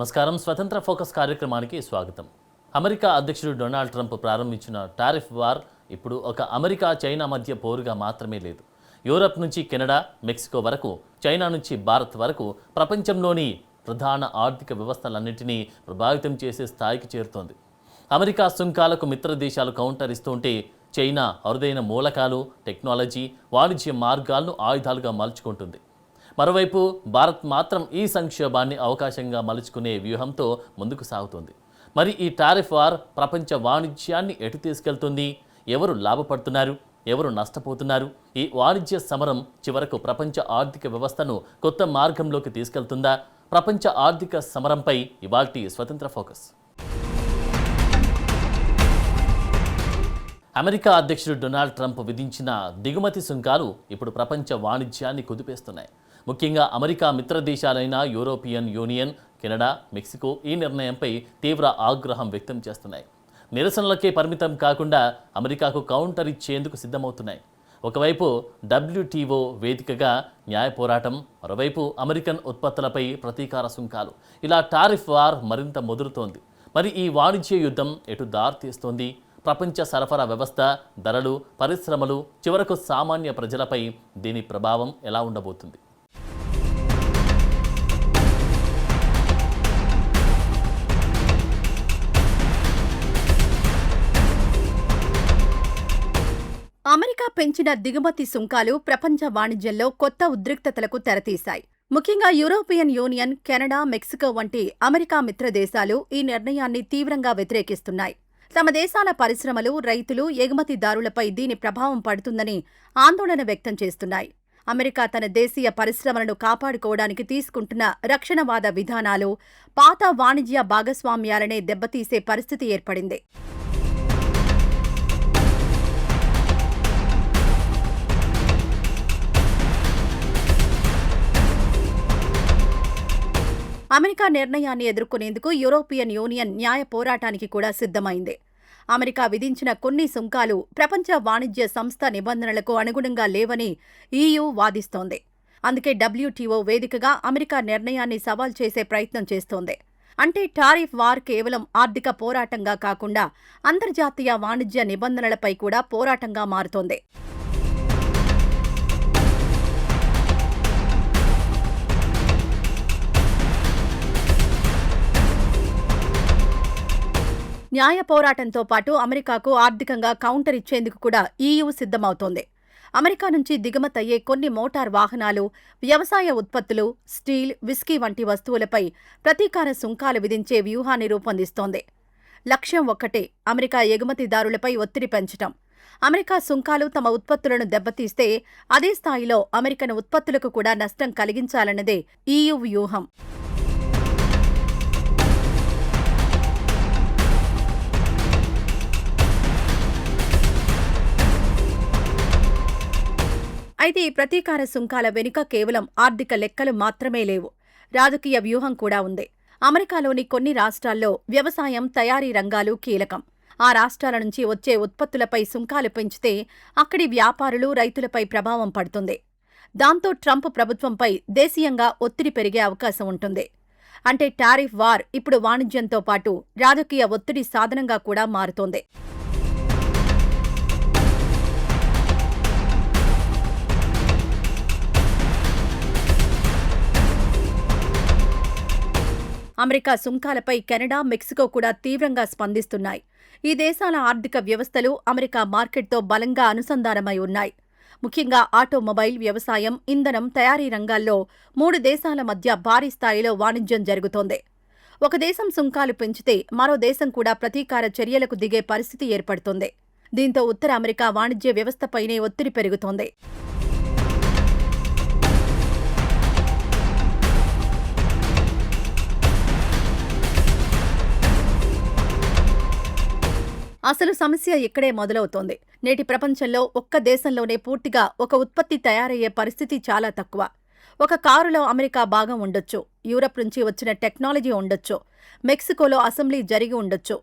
నమస్కారం. స్వతంత్ర ఫోకస్ కార్యక్రమానికి స్వాగతం. అమెరికా అధ్యక్షుడు డొనాల్డ్ ట్రంప్ ప్రారంభించిన టారిఫ్ వార్ ఇప్పుడు ఒక అమెరికా చైనా మధ్య పోరుగా మాత్రమే లేదు. యూరప్ నుంచి కెనడా, మెక్సికో వరకు, చైనా నుంచి భారత్ వరకు ప్రపంచంలోని ప్రధాన ఆర్థిక వ్యవస్థలన్నింటినీ ప్రభావితం చేసే స్థాయికి చేరుతోంది. అమెరికా సుంకాలకు మిత్ర దేశాలు కౌంటర్ ఇస్తుంటే చైనా అరుదైన మూలకాలు, టెక్నాలజీ, వాణిజ్య మార్గాలను ఆయుధాలుగా మలుచుకుంటుంది. మరోవైపు భారత్ మాత్రం ఈ సంక్షోభాన్ని అవకాశంగా మలుచుకునే వ్యూహంతో ముందుకు సాగుతుంది. మరి ఈ టారిఫ్ వార్ ప్రపంచ వాణిజ్యాన్ని ఎటు తీసుకెళ్తుంది? ఎవరు లాభపడుతున్నారు, ఎవరు నష్టపోతున్నారు? ఈ వాణిజ్య సమరం చివరకు ప్రపంచ ఆర్థిక వ్యవస్థను కొత్త మార్గంలోకి తీసుకెళ్తుందా? ప్రపంచ ఆర్థిక సమరంపై ఇవాల్టి స్వతంత్ర ఫోకస్. అమెరికా అధ్యక్షుడు డొనాల్డ్ ట్రంప్ విధించిన దిగుమతి సుంకాలు ఇప్పుడు ప్రపంచ వాణిజ్యాన్ని కుదిపేస్తున్నాయి. ముఖ్యంగా అమెరికా మిత్ర దేశాలైన యూరోపియన్ యూనియన్, కెనడా, మెక్సికో ఈ నిర్ణయంపై తీవ్ర ఆగ్రహం వ్యక్తం చేస్తున్నాయి. నిరసనలకే పరిమితం కాకుండా అమెరికాకు కౌంటర్ ఇచ్చేందుకు సిద్ధమవుతున్నాయి. ఒకవైపు WTO వేదికగా న్యాయ పోరాటం, మరోవైపు అమెరికన్ ఉత్పత్తులపై ప్రతీకార సుంకాలు. ఇలా టారిఫ్ వార్ మరింత ముదురుతోంది. మరి ఈ వాణిజ్య యుద్ధం ఎటు దారితీస్తోంది? ప్రపంచ సరఫరా వ్యవస్థ, ధరలు, పరిశ్రమలు, చివరకు సామాన్య ప్రజలపై దీని ప్రభావం ఎలా ఉండబోతుంది? అమెరికా పెంచిన దిగుమతి సుంకాలు ప్రపంచ వాణిజ్యంలో కొత్త ఉద్రిక్తతలకు తెరతీశాయి. ముఖ్యంగా యూరోపియన్ యూనియన్, కెనడా, మెక్సికో వంటి అమెరికా మిత్ర దేశాలు ఈ నిర్ణయాన్ని తీవ్రంగా వ్యతిరేకిస్తున్నాయి. తమ దేశాల పరిశ్రమలు, రైతులు, ఎగుమతిదారులపై దీని ప్రభావం పడుతుందని ఆందోళన వ్యక్తం చేస్తున్నాయి. అమెరికా తన దేశీయ పరిశ్రమలను కాపాడుకోవడానికి తీసుకుంటున్న రక్షణవాద విధానాలు పాత వాణిజ్య భాగస్వామ్యాలనే దెబ్బతీసే పరిస్థితి ఏర్పడింది. అమెరికా నిర్ణయాన్ని ఎదుర్కొనేందుకు యూరోపియన్ యూనియన్ న్యాయ పోరాటానికి కూడా సిద్ధమైంది. అమెరికా విధించిన కొన్ని సుంకాలు ప్రపంచ వాణిజ్య సంస్థ నిబంధనలకు అనుగుణంగా లేవని EU వాదిస్తోంది. అందుకే WTO వేదికగా అమెరికా నిర్ణయాన్ని సవాల్ చేసే ప్రయత్నం చేస్తోంది. అంటే టారిఫ్ వార్ కేవలం ఆర్థిక పోరాటంగా కాకుండా అంతర్జాతీయ వాణిజ్య నిబంధనలపై కూడా పోరాటంగా మారుతోంది. న్యాయ పోరాటంతో పాటు అమెరికాకు ఆర్థికంగా కౌంటర్ ఇచ్చేందుకు కూడా EU సిద్ధమవుతోంది. అమెరికా నుంచి దిగుమతయ్యే కొన్ని మోటార్ వాహనాలు, వ్యవసాయ ఉత్పత్తులు, స్టీల్, విస్కీ వంటి వస్తువులపై ప్రతీకార సుంకాలు విధించే వ్యూహాన్ని రూపొందిస్తోంది. లక్ష్యం ఒక్కటే, అమెరికా ఎగుమతిదారులపై ఒత్తిడి పెంచటం. అమెరికా సుంకాలు తమ ఉత్పత్తులను దెబ్బతీస్తే అదే స్థాయిలో అమెరికన్ ఉత్పత్తులకు కూడా నష్టం కలిగించాలన్నదే EU వ్యూహం. అయితే ఈ ప్రతీకార సుంకాల వెనుక కేవలం ఆర్థిక లెక్కలు మాత్రమే లేవు, రాజకీయ వ్యూహం కూడా ఉంది. అమెరికాలోని కొన్ని రాష్ట్రాల్లో వ్యవసాయం, తయారీ రంగాలు కీలకం. ఆ రాష్ట్రాల నుంచి వచ్చే ఉత్పత్తులపై సుంకాలు పెంచితే అక్కడి వ్యాపారులు, రైతులపై ప్రభావం పడుతుంది. దాంతో ట్రంప్ ప్రభుత్వంపై దేశీయంగా ఒత్తిడి పెరిగే అవకాశం ఉంటుంది. అంటే టారిఫ్ వార్ ఇప్పుడు వాణిజ్యంతో పాటు రాజకీయ ఒత్తిడి సాధనంగా కూడా మారుతోంది. అమెరికా సుంకాలపై కెనడా, మెక్సికో కూడా తీవ్రంగా స్పందిస్తున్నాయి. ఈ దేశాల ఆర్థిక వ్యవస్థలు అమెరికా మార్కెట్తో బలంగా అనుసంధానమై ఉన్నాయి. ముఖ్యంగా ఆటోమొబైల్, వ్యవసాయం, ఇంధనం, తయారీ రంగాల్లో 3 దేశాల మధ్య భారీ స్థాయిలో వాణిజ్యం జరుగుతోంది. ఒక దేశం సుంకాలు పెంచితే మరో దేశం కూడా ప్రతీకార చర్యలకు దిగే పరిస్థితి ఏర్పడుతోంది. దీంతో ఉత్తర అమెరికా వాణిజ్య వ్యవస్థపైనే ఒత్తిడి పెరుగుతోంది. అసలు సమస్య ఇక్కడే మొదలవుతోంది. నేటి ప్రపంచంలో ఒక్క దేశంలోనే పూర్తిగా ఒక ఉత్పత్తి తయారయ్యే పరిస్థితి చాలా తక్కువ. ఒక కారులో అమెరికా భాగం ఉండొచ్చు, యూరప్ నుంచి వచ్చిన టెక్నాలజీ ఉండొచ్చు, మెక్సికోలో అసెంబ్లీ జరిగి ఉండొచ్చు.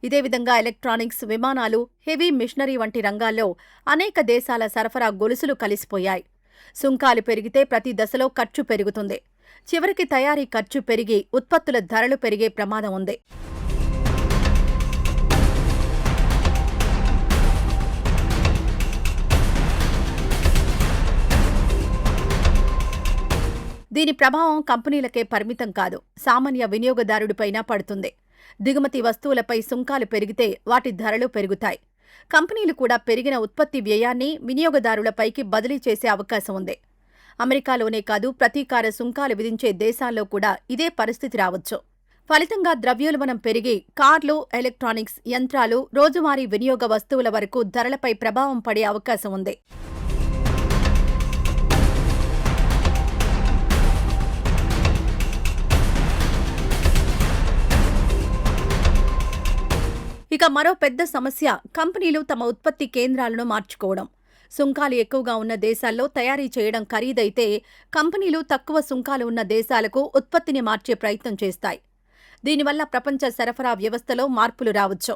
ఇదే విధంగా ఎలక్ట్రానిక్స్, విమానాలు, హెవీ మిషనరీ వంటి రంగాల్లో అనేక దేశాల సరఫరా గొలుసులు కలిసిపోయాయి. సుంకాలు పెరిగితే ప్రతి దశలో ఖర్చు పెరుగుతుంది. చివరికి తయారీ ఖర్చు పెరిగి ఉత్పత్తుల ధరలు పెరిగే ప్రమాదం ఉంది. దీని ప్రభావం కంపెనీలకే పరిమితం కాదు, సామాన్య వినియోగదారుడిపైనా పడుతుంది. దిగుమతి వస్తువులపై సుంకాలు పెరిగితే వాటి ధరలు పెరుగుతాయి. కంపెనీలు కూడా పెరిగిన ఉత్పత్తి వ్యయాన్ని వినియోగదారులపైకి బదిలీ చేసే అవకాశం ఉంది. అమెరికాలోనే కాదు, ప్రతీకార సుంకాలు విధించే దేశాల్లో కూడా ఇదే పరిస్థితి రావచ్చు. ఫలితంగా ద్రవ్యోల్బణం పెరిగి కార్లు, ఎలక్ట్రానిక్స్, యంత్రాలు, రోజువారీ వినియోగ వస్తువుల వరకు ధరలపై ప్రభావం పడే అవకాశం ఉంది. ఇక మరో పెద్ద సమస్య కంపెనీలు తమ ఉత్పత్తి కేంద్రాలను మార్చుకోవడం. సుంకాలు ఎక్కువగా ఉన్న దేశాల్లో తయారీ చేయడం ఖరీదైతే కంపెనీలు తక్కువ సుంకాలు ఉన్న దేశాలకు ఉత్పత్తిని మార్చే ప్రయత్నం చేస్తాయి. దీనివల్ల ప్రపంచ సరఫరా వ్యవస్థలో మార్పులు రావచ్చు.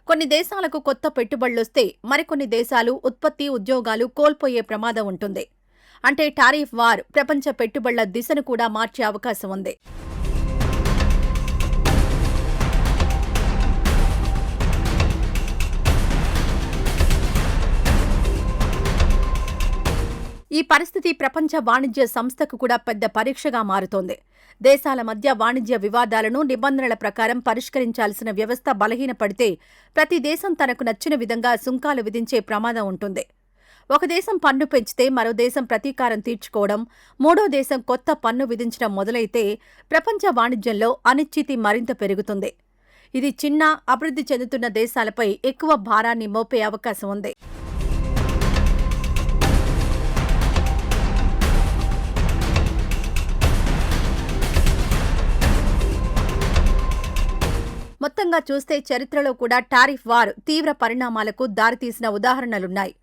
కొన్ని దేశాలకు కొత్త పెట్టుబడులొస్తే మరికొన్ని దేశాలు ఉత్పత్తి, ఉద్యోగాలు కోల్పోయే ప్రమాదం ఉంటుంది. అంటే టారిఫ్ వార్ ప్రపంచ పెట్టుబడుల దిశను కూడా మార్చే అవకాశం ఉంది. ఈ పరిస్థితి ప్రపంచ వాణిజ్య సంస్థకు కూడా పెద్ద పరీక్షగా మారుతోంది. దేశాల మధ్య వాణిజ్య వివాదాలను నిబంధనల ప్రకారం పరిష్కరించాల్సిన వ్యవస్థ బలహీనపడితే ప్రతి దేశం తనకు నచ్చిన విధంగా సుంకాలు విధించే ప్రమాదం ఉంటుంది. ఒక దేశం పన్ను పెంచితే మరో దేశం ప్రతీకారం తీర్చుకోవడం, మూడో దేశం కొత్త పన్ను విధించడం మొదలైతే ప్రపంచ వాణిజ్యంలో అనిశ్చితి మరింత పెరుగుతుంది. ఇది చిన్న, అభివృద్ధి చెందుతున్న దేశాలపై ఎక్కువ భారాన్ని మోపే అవకాశం ఉంది. మొత్తంగా చూస్తే చరిత్రలో కూడా టారిఫ్ వార్ తీవ్ర పరిణామాలకు దారితీసిన ఉదాహరణలున్నాయి.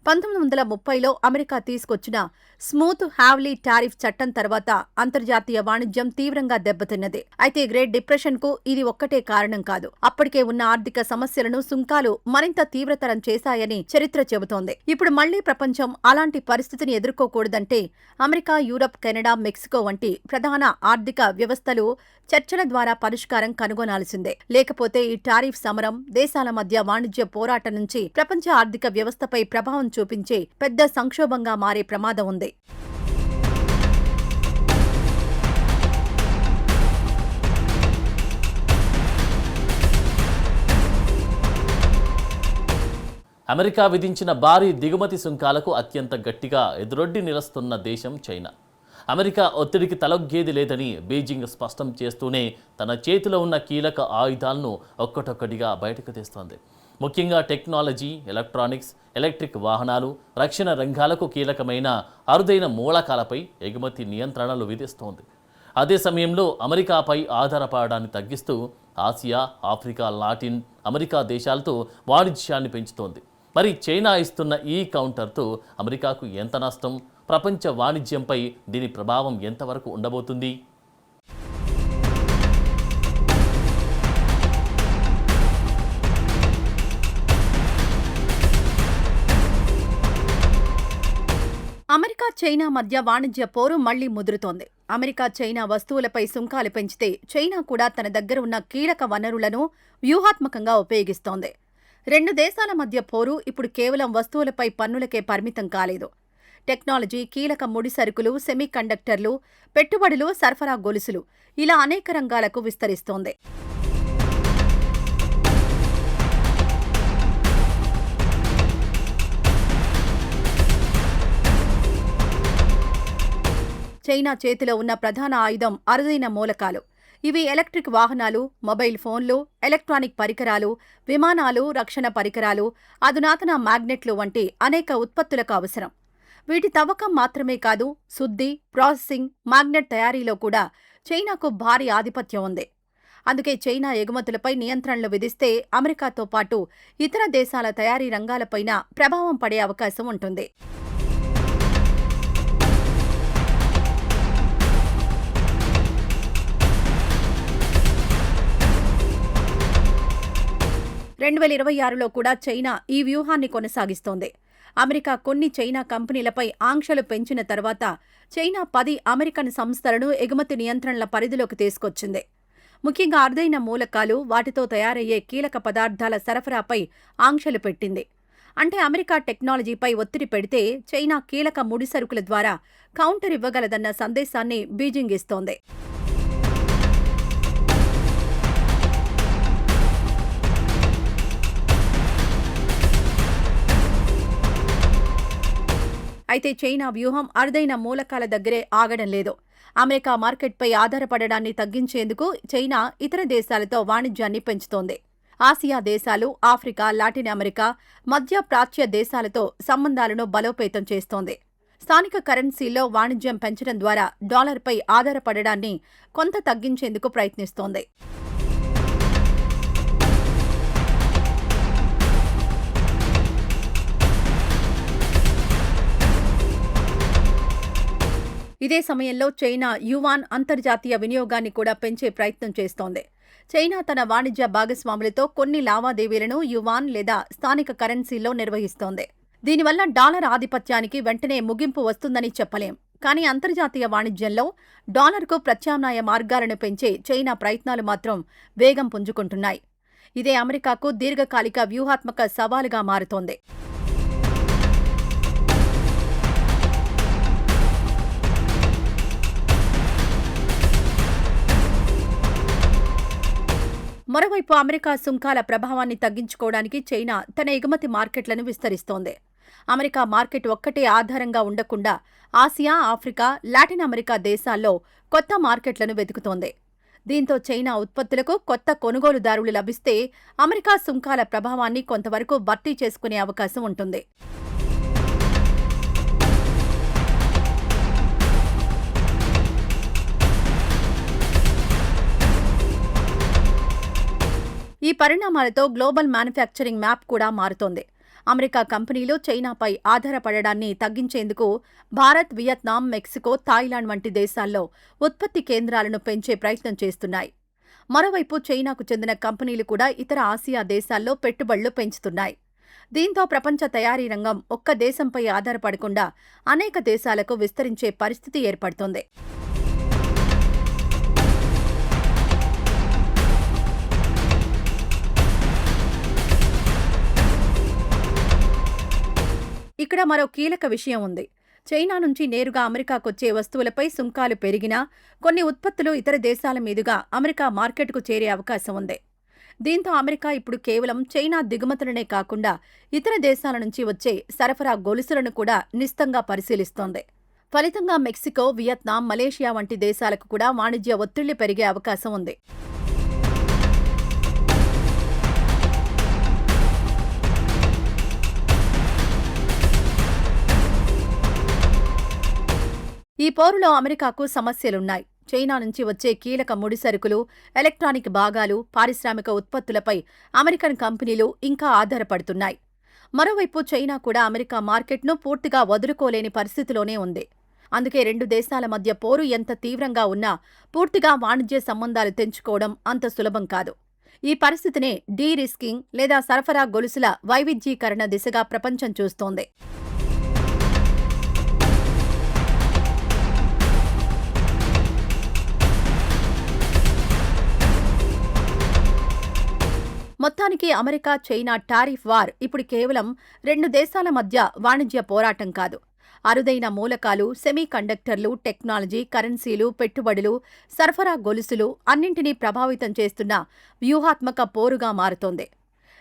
1930లో అమెరికా తీసుకొచ్చిన స్మూత్ హ్యావ్లీ టారిఫ్ చట్టం తర్వాత అంతర్జాతీయ వాణిజ్యం తీవ్రంగా దెబ్బతిన్నది. అయితే గ్రేట్ డిప్రెషన్కు ఇది ఒక్కటే కారణం కాదు. అప్పటికే ఉన్న ఆర్థిక సమస్యలను సుంకాలు మరింత తీవ్రతరం చేశాయని చరిత్ర చెబుతోంది. ఇప్పుడు మళ్లీ ప్రపంచం అలాంటి పరిస్థితిని ఎదుర్కోకూడదంటే అమెరికా, యూరప్, కెనడా, మెక్సికో వంటి ప్రధాన ఆర్థిక వ్యవస్థలు చర్చల ద్వారా పరిష్కారం కనుగొనాల్సిందే. లేకపోతే ఈ టారిఫ్ సమరం దేశాల మధ్య వాణిజ్య పోరాటం నుంచి ప్రపంచ ఆర్థిక వ్యవస్థపై ప్రభావం చూపించే పెద్ద సంక్షోభంగా మారే ప్రమాదం ఉంది. అమెరికా విధించిన భారీ దిగుమతి సుంకాలకు అత్యంత గట్టిగా ఎదురొడ్డి నిలుస్తున్న దేశం చైనా. అమెరికా ఒత్తిడికి తలొగ్గేది లేదని బీజింగ్ స్పష్టం చేస్తూనే తన చేతిలో ఉన్న కీలక ఆయుధాలను ఒక్కటొక్కటిగా బయటకు తెస్తోంది. ముఖ్యంగా టెక్నాలజీ, ఎలక్ట్రానిక్స్, ఎలక్ట్రిక్ వాహనాలు, రక్షణ రంగాలకు కీలకమైన అరుదైన మూలకాలపై ఎగుమతి నియంత్రణలు విధిస్తోంది. అదే సమయంలో అమెరికాపై ఆధారపడడాన్ని తగ్గిస్తూ ఆసియా, ఆఫ్రికా, లాటిన్ అమెరికా దేశాలతో వాణిజ్యాన్ని పెంచుతోంది. మరి చైనా ఇస్తున్న ఈ కౌంటర్తో అమెరికాకు ఎంత నష్టం? ప్రపంచ వాణిజ్యంపై దీని ప్రభావం ఎంతవరకు ఉండబోతుంది? అమెరికా, చైనా మధ్య వాణిజ్య పోరు మళ్లీ ముదురుతోంది. అమెరికా, చైనా వస్తువులపై సుంకాలు పెంచితే చైనా కూడా తన దగ్గర ఉన్న కీలక వనరులను వ్యూహాత్మకంగా ఉపయోగిస్తోంది. రెండు దేశాల మధ్య పోరు ఇప్పుడు కేవలం వస్తువులపై పన్నులకే పరిమితం కాలేదు. టెక్నాలజీ, కీలక ముడి సరుకులు, సెమీకండక్టర్లు, పెట్టుబడులు, సరఫరా గొలుసులు ఇలా అనేక రంగాలకు విస్తరిస్తోంది. చైనా చేతిలో ఉన్న ప్రధాన ఆయుధం అరుదైన మూలకాలు. ఇవి ఎలక్ట్రిక్ వాహనాలు, మొబైల్ ఫోన్లు, ఎలక్ట్రానిక్ పరికరాలు, విమానాలు, రక్షణ పరికరాలు, అధునాతన మ్యాగ్నెట్లు వంటి అనేక ఉత్పత్తులకు అవసరం. వీటి తవ్వకం మాత్రమే కాదు, శుద్ధి, ప్రాసెసింగ్, మ్యాగ్నెట్ తయారీలో కూడా చైనాకు భారీ ఆధిపత్యం ఉంది. అందుకే చైనా ఎగుమతులపై నియంత్రణలు విధిస్తే అమెరికాతో పాటు ఇతర దేశాల తయారీ రంగాలపైన ప్రభావం పడే అవకాశం ఉంటుంది. రెండు 2026లో కూడా చైనా ఈ వ్యూహాన్ని కొనసాగిస్తోంది. అమెరికా కొన్ని చైనా కంపెనీలపై ఆంక్షలు పెంచిన తర్వాత చైనా 10 అమెరికన్ సంస్థలను ఎగుమతి నియంత్రణల పరిధిలోకి తీసుకొచ్చింది. ముఖ్యంగా అరుదైన మూలకాలు, వాటితో తయారయ్యే కీలక పదార్థాల సరఫరాపై ఆంక్షలు పెట్టింది. అంటే అమెరికా టెక్నాలజీపై ఒత్తిడి పెడితే చైనా కీలక ముడిసరుకుల ద్వారా కౌంటర్ ఇవ్వగలదన్న సందేశాన్ని బీజింగ్ ఇస్తోంది. అయితే చైనా వ్యూహం అరుదైన మూలకాల దగ్గరే ఆగడం లేదు. అమెరికా మార్కెట్పై ఆధారపడడాన్ని తగ్గించేందుకు చైనా ఇతర దేశాలతో వాణిజ్యాన్ని పెంచుతోంది. ఆసియా దేశాలు, ఆఫ్రికా, లాటిన్ అమెరికా, మధ్య ప్రాచ్య దేశాలతో సంబంధాలను బలోపేతం చేస్తోంది. స్థానిక కరెన్సీల్లో వాణిజ్యం పెంచడం ద్వారా డాలర్పై ఆధారపడడాన్ని కొంత తగ్గించేందుకు ప్రయత్నిస్తోంది. ఇదే సమయంలో చైనా యువాన్ అంతర్జాతీయ వినియోగాన్ని కూడా పెంచే ప్రయత్నం చేస్తోంది. చైనా తన వాణిజ్య భాగస్వాములతో కొన్ని లావాదేవీలను యువాన్ లేదా స్థానిక కరెన్సీలో నిర్వహిస్తోంది. దీనివల్ల డాలర్ ఆధిపత్యానికి వెంటనే ముగింపు వస్తుందని చెప్పలేం. కానీ అంతర్జాతీయ వాణిజ్యంలో డాలర్కు ప్రత్యామ్నాయ మార్గాలను పెంచే చైనా ప్రయత్నాలు మాత్రం వేగం పుంజుకుంటున్నాయి. ఇదే అమెరికాకు దీర్ఘకాలిక వ్యూహాత్మక సవాలుగా మారుతోంది. మరోవైపు అమెరికా సుంకాల ప్రభావాన్ని తగ్గించుకోవడానికి చైనా తన ఎగుమతి మార్కెట్లను విస్తరిస్తోంది. అమెరికా మార్కెట్ ఒక్కటే ఆధారంగా ఉండకుండా ఆసియా, ఆఫ్రికా, లాటిన్ అమెరికా దేశాల్లో కొత్త మార్కెట్లను వెతుకుతోంది. దీంతో చైనా ఉత్పత్తులకు కొత్త కొనుగోలుదారులు లభిస్తే అమెరికా సుంకాల ప్రభావాన్ని కొంతవరకు భర్తీ చేసుకునే అవకాశం ఉంటుంది. ఈ పరిణామాలతో గ్లోబల్ మ్యానుఫ్యాక్చరింగ్ మ్యాప్ కూడా మారుతోంది. అమెరికా కంపెనీలు చైనాపై ఆధారపడడాన్ని తగ్గించేందుకు భారత్, వియత్నాం, మెక్సికో, థాయిలాండ్ వంటి దేశాల్లో ఉత్పత్తి కేంద్రాలను పెంచే ప్రయత్నం చేస్తున్నాయి. మరోవైపు చైనాకు చెందిన కంపెనీలు కూడా ఇతర ఆసియా దేశాల్లో పెట్టుబడులు పెంచుతున్నాయి. దీంతో ప్రపంచ తయారీ రంగం ఒక్క దేశంపై ఆధారపడకుండా అనేక దేశాలకు విస్తరించే పరిస్థితి ఏర్పడుతోంది. ఇక్కడ మరో కీలక విషయం ఉంది. చైనా నుంచి నేరుగా అమెరికాకొచ్చే వస్తువులపై సుంకాలు పెరిగినా కొన్ని ఉత్పత్తులు ఇతర దేశాల మీదుగా అమెరికా మార్కెట్కు చేరే అవకాశం ఉంది. దీంతో అమెరికా ఇప్పుడు కేవలం చైనా దిగుమతులనే కాకుండా ఇతర దేశాల నుంచి వచ్చే సరఫరా గొలుసులను కూడా నిశితంగా పరిశీలిస్తోంది. ఫలితంగా మెక్సికో, వియత్నాం, మలేషియా వంటి దేశాలకు కూడా వాణిజ్య ఒత్తిళ్లు పెరిగే అవకాశం ఉంది. ఈ పోరులో అమెరికాకు సమస్యలున్నాయి. చైనా నుంచి వచ్చే కీలక ముడిసరుకులు, ఎలక్ట్రానిక్ భాగాలు, పారిశ్రామిక ఉత్పత్తులపై అమెరికన్ కంపెనీలు ఇంకా ఆధారపడుతున్నాయి. మరోవైపు చైనా కూడా అమెరికా మార్కెట్ను పూర్తిగా వదులుకోలేని పరిస్థితిలోనే ఉంది. అందుకే రెండు దేశాల మధ్య పోరు ఎంత తీవ్రంగా ఉన్నా పూర్తిగా వాణిజ్య సంబంధాలు తెంచుకోవడం అంత సులభం కాదు. ఈ పరిస్థితినే డీ రిస్కింగ్ లేదా సరఫరా గొలుసుల వైవిధ్యీకరణ దిశగా ప్రపంచం చూస్తోంది. మొత్తానికి అమెరికా, చైనా టారిఫ్ వార్ ఇప్పుడు కేవలం రెండు దేశాల మధ్య వాణిజ్య పోరాటం కాదు. అరుదైన మూలకాలు, సెమీ కండక్టర్లు, టెక్నాలజీ, కరెన్సీలు, పెట్టుబడులు, సరఫరా గొలుసులు అన్నింటినీ ప్రభావితం చేస్తున్న వ్యూహాత్మక పోరుగా మారుతోంది.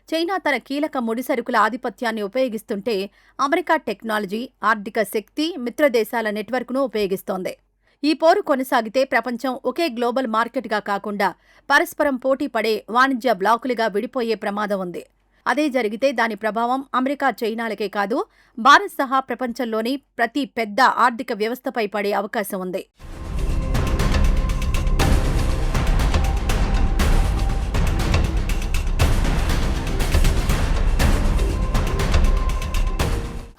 చైనా తన కీలక ముడిసరుకుల ఆధిపత్యాన్ని ఉపయోగిస్తుంటే అమెరికా టెక్నాలజీ, ఆర్థిక శక్తి, మిత్రదేశాల నెట్వర్క్ను ఉపయోగిస్తోంది. ఈ పోరు కొనసాగితే ప్రపంచం ఒకే గ్లోబల్ మార్కెట్గా కాకుండా పరస్పరం పోటీ పడే వాణిజ్య బ్లాకులుగా విడిపోయే ప్రమాదం ఉంది. అదే జరిగితే దాని ప్రభావం అమెరికా, చైనాలకే కాదు భారత్ సహా ప్రపంచంలోని ప్రతి పెద్ద ఆర్థిక వ్యవస్థపై పడే అవకాశం ఉంది.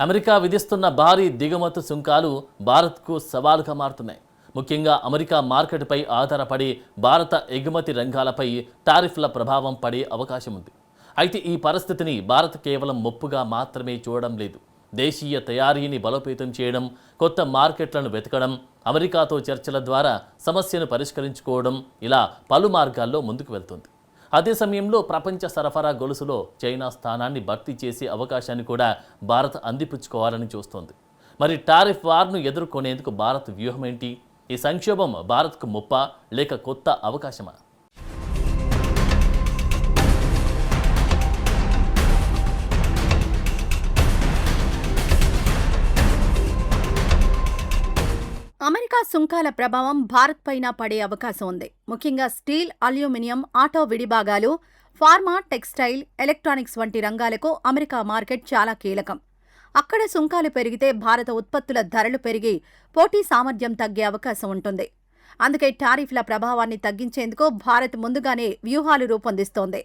అమెరికా విధిస్తున్న భారీ దిగుమతి సుంకాలు భారత్కు సవాలుగా మారుతున్నాయి. ముఖ్యంగా అమెరికా మార్కెట్పై ఆధారపడి భారత ఎగుమతి రంగాలపై టారిఫ్ల ప్రభావం పడే అవకాశం ఉంది. అయితే ఈ పరిస్థితిని భారత్ కేవలం ముప్పుగా మాత్రమే చూడడం లేదు. దేశీయ తయారీని బలోపేతం చేయడం, కొత్త మార్కెట్లను వెతకడం, అమెరికాతో చర్చల ద్వారా సమస్యను పరిష్కరించుకోవడం ఇలా పలు మార్గాల్లో ముందుకు వెళ్తుంది. అదే సమయంలో ప్రపంచ సరఫరా గొలుసులో చైనా స్థానాన్ని భర్తీ చేసే అవకాశాన్ని కూడా భారత్ అందిపుచ్చుకోవాలని చూస్తోంది. మరి టారిఫ్ వార్ను ఎదుర్కొనేందుకు భారత్ వ్యూహం ఏంటి? ఈ సంక్షోభం భారత్కు ముప్పా లేక కొత్త అవకాశమా? అమెరికా సుంకాల ప్రభావం భారత్ పైన పడే అవకాశం ఉంది. ముఖ్యంగా స్టీల్, అల్యూమినియం, ఆటో విడిభాగాలు, ఫార్మా, టెక్స్టైల్, ఎలక్ట్రానిక్స్ వంటి రంగాలకు అమెరికా మార్కెట్ చాలా కీలకం. అక్కడ సుంకాలు పెరిగితే భారత ఉత్పత్తుల ధరలు పెరిగి పోటీ సామర్థ్యం తగ్గే అవకాశం ఉంటుంది. అందుకే టారిఫ్ల ప్రభావాన్ని తగ్గించేందుకు భారత్ ముందుగానే వ్యూహాలు రూపొందిస్తోంది.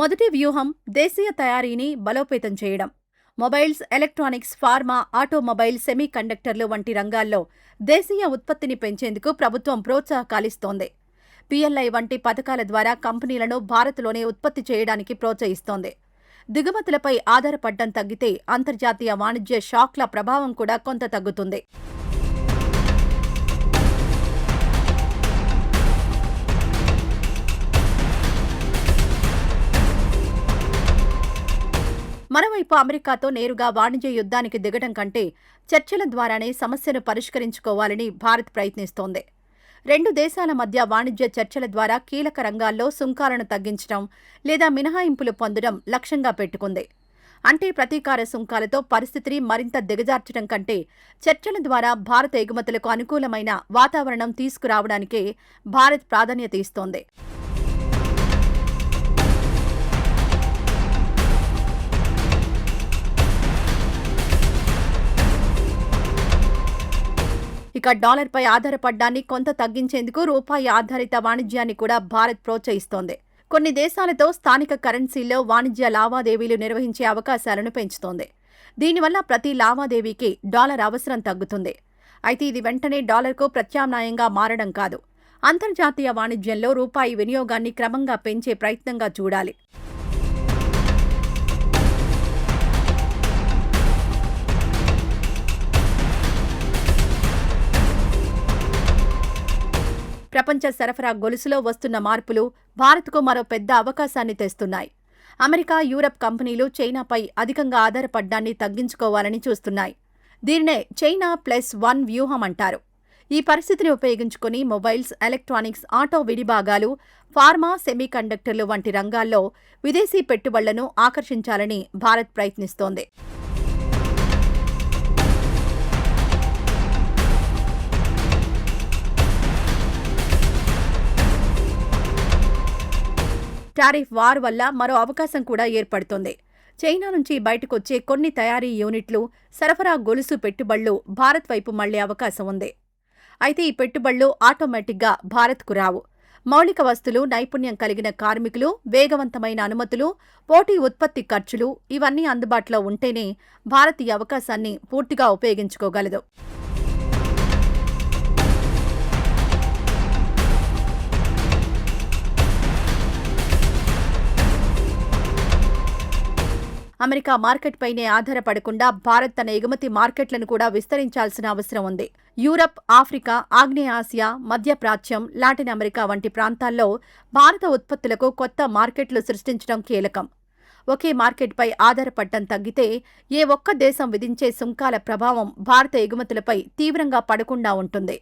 మొదటి వ్యూహం దేశీయ తయారీని బలోపేతం చేయడం. Mobiles, electronics, pharma, automobile, semi కండక్టర్లు వంటి రంగాల్లో దేశీయ ఉత్పత్తిని పెంచేందుకు ప్రభుత్వం ప్రోత్సాహకాలిస్తోంది. పిఎల్ఐ వంటి పథకాల ద్వారా కంపెనీలను భారత్లోనే ఉత్పత్తి చేయడానికి ప్రోత్సహిస్తోంది. దిగుమతులపై ఆధారపడడం తగ్గితే అంతర్జాతీయ వాణిజ్య షాక్ల ప్రభావం కూడా కొంత తగ్గుతుంది. మరోవైపు అమెరికాతో నేరుగా వాణిజ్య యుద్ధానికి దిగడం కంటే చర్చల ద్వారానే సమస్యను పరిష్కరించుకోవాలని భారత్ ప్రయత్నిస్తోంది. రెండు దేశాల మధ్య వాణిజ్య చర్చల ద్వారా కీలక రంగాల్లో సుంకాలను తగ్గించడం లేదా మినహాయింపులు పొందడం లక్ష్యంగా పెట్టుకుంది. అంటే ప్రతీకార సుంకాలతో పరిస్థితిని మరింత దిగజార్చడం కంటే చర్చల ద్వారా భారత ఎగుమతులకు అనుకూలమైన వాతావరణం తీసుకురావడానికే భారత్ ప్రాధాన్యత ఇస్తోంది. ఇక డాలర్పై ఆధారపడ్డాన్ని కొంత తగ్గించేందుకు రూపాయి ఆధారిత వాణిజ్యాన్ని కూడా భారత్ ప్రోత్సహిస్తోంది. కొన్ని దేశాలతో స్థానిక కరెన్సీల్లో వాణిజ్య లావాదేవీలు నిర్వహించే అవకాశాలను పెంచుతోంది. దీనివల్ల ప్రతి లావాదేవీకి డాలర్ అవసరం తగ్గుతుంది. అయితే ఇది వెంటనే డాలర్కు ప్రత్యామ్నాయంగా మారడం కాదు. అంతర్జాతీయ వాణిజ్యంలో రూపాయి వినియోగాన్ని క్రమంగా పెంచే ప్రయత్నంగా చూడాలి. ప్రపంచ సరఫరా గొలుసులో వస్తున్న మార్పులు భారత్కు మరో పెద్ద అవకాశాన్ని తెస్తున్నాయి. అమెరికా, యూరప్ కంపెనీలు చైనాపై అధికంగా ఆధారపడ్డాన్ని తగ్గించుకోవాలని చూస్తున్నాయి. దీనినే చైనా +1 వ్యూహం అంటారు. ఈ పరిస్థితిని ఉపయోగించుకుని మొబైల్స్, ఎలక్ట్రానిక్స్, ఆటో విడిభాగాలు, ఫార్మా, సెమీ కండక్టర్లు వంటి రంగాల్లో విదేశీ పెట్టుబడులను ఆకర్షించాలని భారత్ ప్రయత్నిస్తోంది. టారిఫ్ వార్ వల్ల మరో అవకాశం కూడా ఏర్పడుతోంది. చైనా నుంచి బయటకొచ్చే కొన్ని తయారీ యూనిట్లు, సరఫరా గొలుసు పెట్టుబడులు భారత్ వైపు మళ్లే అవకాశం ఉంది. అయితే ఈ పెట్టుబడులు ఆటోమేటిక్గా భారత్కు రావు. మౌలిక వస్తువులు, నైపుణ్యం కలిగిన కార్మికులు, వేగవంతమైన అనుమతులు, పోటీ ఉత్పత్తి ఖర్చులు ఇవన్నీ అందుబాటులో ఉంటేనే భారత్ ఈ అవకాశాన్ని పూర్తిగా ఉపయోగించుకోగలదు. అమెరికా మార్కెట్పైనే ఆధారపడకుండా భారత్ తన ఎగుమతి మార్కెట్లను కూడా విస్తరించాల్సిన అవసరం ఉంది. యూరప్, ఆఫ్రికా, ఆగ్నేయ ఆసియా, మధ్యప్రాచ్యం, లాటిన్ అమెరికా వంటి ప్రాంతాల్లో భారత ఉత్పత్తులకు కొత్త మార్కెట్లు సృష్టించడం కీలకం. ఒకే మార్కెట్పై ఆధారపడటం తగ్గితే ఏ ఒక్క దేశం విధించే సుంకాల ప్రభావం భారత ఎగుమతులపై తీవ్రంగా పడకుండా ఉంటుంది.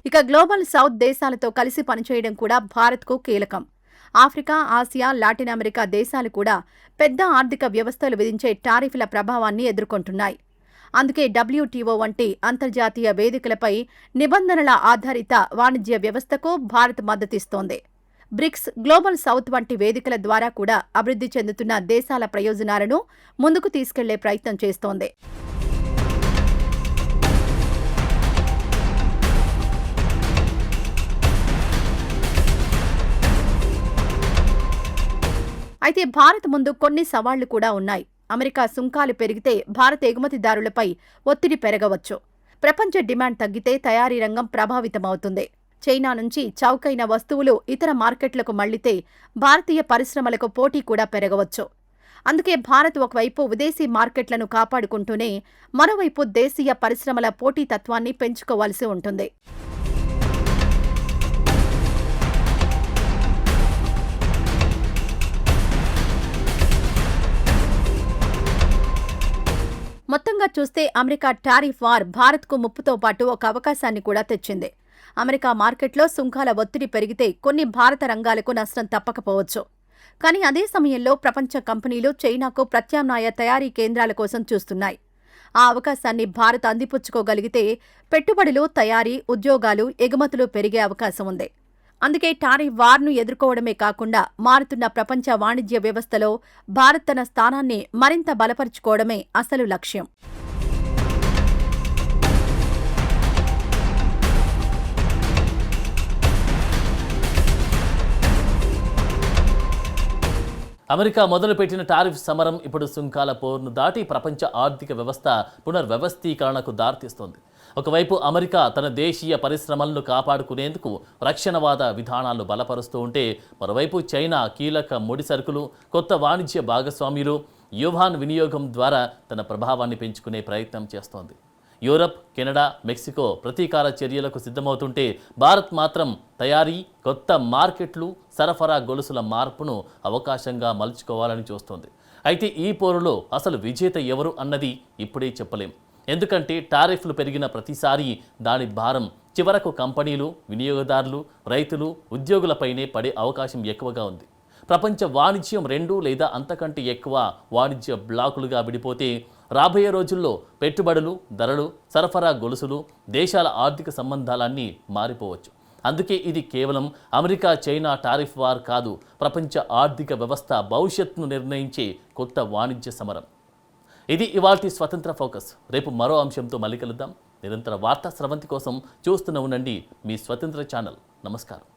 ఇక గ్లోబల్ సౌత్ దేశాలతో కలిసి పనిచేయడం కూడా భారత్కు కీలకం. ఆఫ్రికా, ఆసియా, లాటిన్ అమెరికా దేశాలు కూడా పెద్ద ఆర్థిక వ్యవస్థలు విధించే టారిఫ్ల ప్రభావాన్ని ఎదుర్కొంటున్నాయి. అందుకే WTO వంటి అంతర్జాతీయ వేదికలపై నిబంధనల ఆధారిత వాణిజ్య వ్యవస్థకు భారత్ మద్దతిస్తోంది. బ్రిక్స్, గ్లోబల్ సౌత్ వంటి వేదికల ద్వారా కూడా అభివృద్ధి చెందుతున్న దేశాల ప్రయోజనాలను ముందుకు తీసుకెళ్లే ప్రయత్నం చేస్తోంది. అయితే భారత్ ముందు కొన్ని సవాళ్లు కూడా ఉన్నాయి. అమెరికా సుంకాలు పెరిగితే భారత ఎగుమతిదారులపై ఒత్తిడి పెరగవచ్చు. ప్రపంచ డిమాండ్ తగ్గితే తయారీ రంగం ప్రభావితమవుతుంది. చైనా నుంచి చౌకైన వస్తువులు ఇతర మార్కెట్లకు మళ్లితే భారతీయ పరిశ్రమలకు పోటీ కూడా పెరగవచ్చు. అందుకే భారత్ ఒకవైపు విదేశీ మార్కెట్లను కాపాడుకుంటూనే మరోవైపు దేశీయ పరిశ్రమల పోటీతత్వాన్ని పెంచుకోవాల్సి ఉంటుంది. మొత్తంగా చూస్తే అమెరికా టారిఫ్ వార్ భారత్కు ముప్పుతో పాటు ఒక అవకాశాన్ని కూడా తెచ్చింది. అమెరికా మార్కెట్లో సుంకాల ఒత్తిడి పెరిగితే కొన్ని భారత రంగాలకు నష్టం తప్పకపోవచ్చు. కానీ అదే సమయంలో ప్రపంచ కంపెనీలు చైనాకు ప్రత్యామ్నాయ తయారీ కేంద్రాల కోసం చూస్తున్నాయి. ఆ అవకాశాన్ని భారత్ అందిపుచ్చుకోగలిగితే పెట్టుబడులు, తయారీ, ఉద్యోగాలు, ఎగుమతులు పెరిగే అవకాశం ఉంది. అందుకే టారిఫ్ వార్ను ఎదుర్కోవడమే కాకుండా మారుతున్న ప్రపంచ వాణిజ్య వ్యవస్థలో భారత్ తన స్థానాన్ని మరింత బలపరుచుకోవడమే అసలు లక్ష్యం. అమెరికా మొదలుపెట్టిన టారిఫ్ సమరం ఇప్పుడు సుంకాల పోరును దాటి ప్రపంచ ఆర్థిక వ్యవస్థ పునర్వ్యవస్థీకరణకు దారితీస్తోంది. ఒకవైపు అమెరికా తన దేశీయ పరిశ్రమలను కాపాడుకునేందుకు రక్షణవాద విధానాలు బలపరుస్తూ ఉంటే, మరోవైపు చైనా కీలక ముడి సరుకులు, కొత్త వాణిజ్య భాగస్వామ్యులు, యువాన్ వినియోగం ద్వారా తన ప్రభావాన్ని పెంచుకునే ప్రయత్నం చేస్తోంది. యూరప్, కెనడా, మెక్సికో ప్రతీకార చర్యలకు సిద్ధమవుతుంటే భారత్ మాత్రం తయారీ, కొత్త మార్కెట్లు, సరఫరా గొలుసుల మార్పును అవకాశంగా మలుచుకోవాలని చూస్తోంది. అయితే ఈ పోరులో అసలు విజేత ఎవరు అన్నది ఇప్పుడే చెప్పలేం. ఎందుకంటే టారిఫ్లు పెరిగిన ప్రతిసారి దాని భారం చివరకు కంపెనీలు, వినియోగదారులు, రైతులు, ఉద్యోగులపైనే పడే అవకాశం ఎక్కువగా ఉంది. ప్రపంచ వాణిజ్యం 2 లేదా అంతకంటే ఎక్కువ వాణిజ్య బ్లాకులుగా విడిపోతే రాబోయే రోజుల్లో పెట్టుబడులు, ధరలు, సరఫరా గొలుసులు, దేశాల ఆర్థిక సంబంధాలన్నీ మారిపోవచ్చు. అందుకే ఇది కేవలం అమెరికా చైనా టారిఫ్ వార్ కాదు, ప్రపంచ ఆర్థిక వ్యవస్థ భవిష్యత్తును నిర్ణయించే కొత్త వాణిజ్య సమరం. ఇది ఇవాల్టి స్వతంత్ర ఫోకస్. రేపు మరో అంశంతో మళ్ళీ కలుద్దాం. నిరంతర వార్తా స్రవంతి కోసం చూస్తూనే ఉండండి మీ స్వతంత్ర ఛానల్. నమస్కారం.